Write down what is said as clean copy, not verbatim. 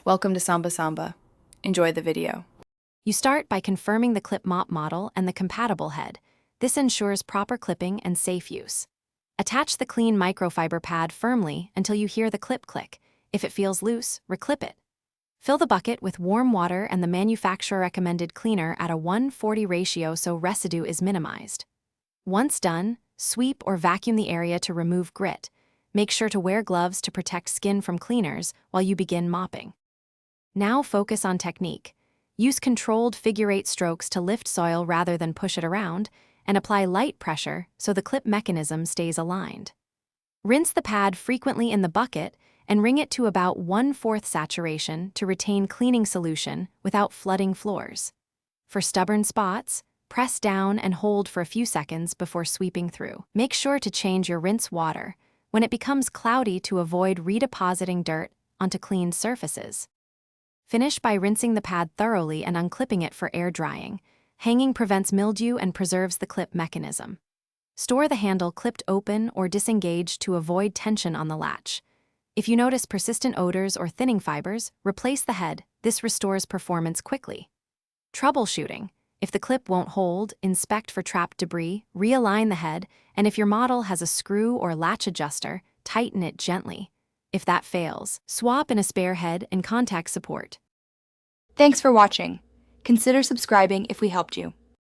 Welcome to Samba Samba. Enjoy the video. You start by confirming the clip mop model and the compatible head. This ensures proper clipping and safe use. Attach the clean microfiber pad firmly until you hear the clip click. If it feels loose, reclip it. Fill the bucket with warm water and the manufacturer-recommended cleaner at a 1:40 ratio so residue is minimized. Once done, sweep or vacuum the area to remove grit. Make sure to wear gloves to protect skin from cleaners while you begin mopping. Now focus on technique. Use controlled figure-8 strokes to lift soil rather than push it around, and apply light pressure so the clip mechanism stays aligned. Rinse the pad frequently in the bucket and wring it to about 1/4 saturation to retain cleaning solution without flooding floors. For stubborn spots, press down and hold for a few seconds before sweeping through. Make sure to change your rinse water when it becomes cloudy to avoid redepositing dirt onto cleaned surfaces. Finish by rinsing the pad thoroughly and unclipping it for air drying. Hanging prevents mildew and preserves the clip mechanism. Store the handle clipped open or disengaged to avoid tension on the latch. If you notice persistent odors or thinning fibers, replace the head. This restores performance quickly. Troubleshooting. If the clip won't hold, inspect for trapped debris, realign the head, and if your model has a screw or latch adjuster, tighten it gently. If that fails, swap in a spare head and contact support. Thanks for watching. Consider subscribing if we helped you.